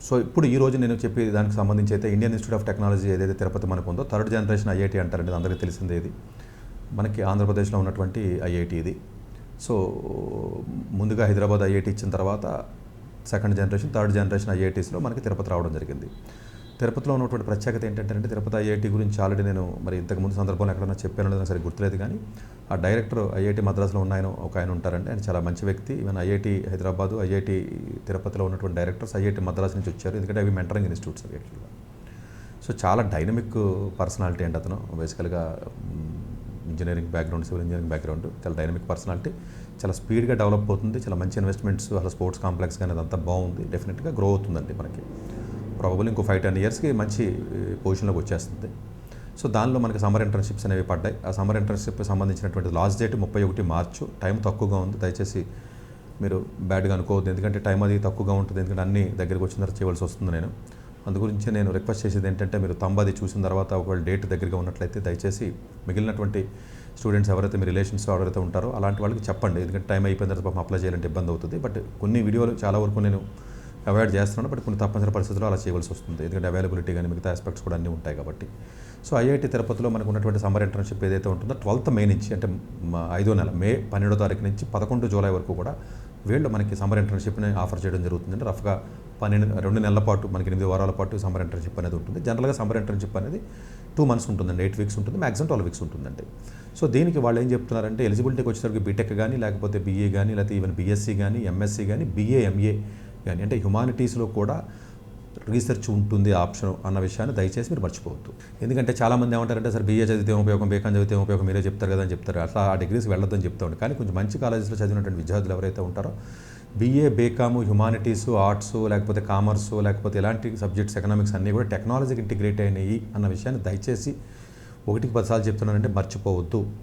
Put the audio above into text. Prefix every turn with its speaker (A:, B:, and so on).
A: So ఇప్పుడు ఈ రోజు నేను చెప్పే దానికి సంబంధించి అయితే ఇండియన్ ఇన్స్టిట్యూట్ ఆఫ్ టెక్నాలజీ ఏదైతే తిరుపతి మనకు ఉందో థర్డ్ జనరేషన్ ఐఐటి అంటారండి, అందరికీ తెలిసిందే. ఇది మనకి ఆంధ్రప్రదేశ్లో ఉన్నటువంటి ఐఐటి ఇది. సో ముందుగా హైదరాబాద్ ఐఐటి ఇచ్చిన తర్వాత సెకండ్ జనరేషన్, థర్డ్ జనరేషన్ ఐఐటీస్లో మనకి తిరుపతి రావడం జరిగింది. తిరుపతిలో ఉన్నటువంటి ప్రత్యేకత ఏంటంటే తిరుపతి ఐఐటి గురించి ఆల్రెడీ నేను మరి ఇంతకుముందు సందర్భంలో ఎక్కడైనా చెప్పాను నాకు సరిగ్గా గుర్తులేదు, కానీ ఆ డైరెక్టర్ ఐఐటి మద్రాసులో ఉన్న ఒక ఆయన ఉంటారండి. ఆయన చాలా మంచి వ్యక్తి. ఈవెన్ ఐఐటి హైదరాబాదు, ఐఐటి తిరుపతిలో ఉన్నటువంటి డైరెక్టర్స్ ఐఐటి మద్రాసు నుంచి వచ్చారు, ఎందుకంటే అవి మెంటరింగ్ ఇన్స్టిట్యూట్స్ అవి యాక్చువల్గా. సో చాలా డైనమిక్ పర్సనాలిటీ అండి అతను. బేసికల్గా engineering background, civil engineering background, చాలా డైనమిక్ పర్సనాలిటీ. చాలా స్పీడ్గా డెవలప్ అవుతుంది, చాలా మంచి ఇన్వెస్ట్మెంట్స్, అసలు స్పోర్ట్స్ కాంప్లెక్స్ కానీ అదంతా బాగుంది. డెఫినెట్గా గ్రో అవుతుందండి మనకి. ప్రాబబుల్ ఇంకో 5-10 ఇయర్స్కి మంచి పొజిషన్లోకి వచ్చేస్తుంది. సో దానిలో మనకి సమ్మర్ ఇంటర్న్షిప్స్ అనేవి పడ్డాయి. ఆ సమ్మర్ ఇంటర్న్షిప్ సంబంధించినటువంటి లాస్ట్ డేట్ 31 మార్చు. టైం తక్కువగా ఉంది, దయచేసి మీరు బ్యాడ్గా అనుకోవద్దు, ఎందుకంటే టైం అది తక్కువగా ఉంటుంది, ఎందుకంటే అన్నీ దగ్గరికి వచ్చిన తర్వాత చేయవలసి వస్తుంది. అందు గురించి నేను రిక్వెస్ట్ చేసేది ఏంటంటే మీరు అది చూసిన తర్వాత ఒకవేళ డేట్ దగ్గరగా ఉన్నట్లయితే దయచేసి మిగిలినటువంటి స్టూడెంట్స్ ఎవరైతే మీ రిలేషన్స్ ఎవరైతే ఉంటారో అలాంటి వాళ్ళకి చెప్పండి, ఎందుకంటే టైం అయిపోయిన తర్వాత పాపం అప్లై చేయాలంటే ఇబ్బంది అవుతుంది. బట్ కొన్ని వీడియోలు చాలా వరకు నేను అవాయిడ్ చేస్తున్నాను, బట్ కొన్ని తప్పనిసరి పరిస్థితుల్లో అలా చేయవలసి వస్తుంది, ఎందుకంటే అవైలబిలిటీ కానీ మిగతా ఆస్పెక్ట్స్ కూడా అన్నీ ఉంటాయి కాబట్టి. సో ఐఐటి తిరుపతిలో మనకు ఉన్నటువంటి సమ్మర్ ఇంటర్న్షిప్ ఏదైతే ఉంటుందో 12th మే నుంచి, అంటే 5వ నెల మే 12వ తారీఖు నుంచి 11 జూలై వరకు కూడా వీళ్ళు మనకి సమ్మర్ ఇంటర్న్షిప్ని ఆఫర్ చేయడం జరుగుతుందండి. రఫ్గా 2 నెలల పాటు, మనకి 8 వారాల పాటు సమ్మర్ ఇంటర్న్షిప్ అనేది ఉంటుంది. జనరల్గా సమ్మర్ ఇంటర్న్షిప్ అనేది 2 months ఉంటుందండి, 8 weeks ఉంటుంది, మ్యాక్సిమం 12 weeks ఉంటుందండి. సో దీనికి వాళ్ళు ఏం చెప్తున్నారంటే ఎలిజిబిలిటీకి వచ్చేసరికి బీటెక్ కానీ, లేకపోతే బీఏ కానీ, లేకపోతే ఈవెన్ బీఎస్సీ కానీ, ఎంఎస్సీ కానీ, బీఏ ఎంఏ కానీ, అంటే హ్యుమానిటీస్లో కూడా రీసెర్చ్ ఉంటుంది ఆప్షన్ అన్న విషయాన్ని దయచేసి మీరు మర్చిపోవద్దు. ఎందుకంటే చాలామంది ఏమంటారంటే సార్ బీఏ చదివితే ఉపయోగం, బీకాం చదివితే ఉపయోగం, మీరే చెప్తారు కదా అని చెప్తారు. అట్లా ఆ డిగ్రీస్ వెళ్ళొద్దని చెప్తాను. కానీ కొంచెం మంచి కాలేజెస్లో చదివినటువంటి విద్యార్థులు ఎవరైతే ఉంటారో బీఏ, బీకాము, హ్యుమానిటీస్, ఆర్ట్స్, లేకపోతే కామర్సు, లేకపోతే ఇలాంటి సబ్జెక్ట్స్, ఎకనామిక్స్ అన్నీ కూడా టెక్నాలజీకి ఇంటిగ్రేట్ అయినాయి అన్న విషయాన్ని దయచేసి 1కి 10 సార్లు చెప్తున్నానంటే మర్చిపోవద్దు.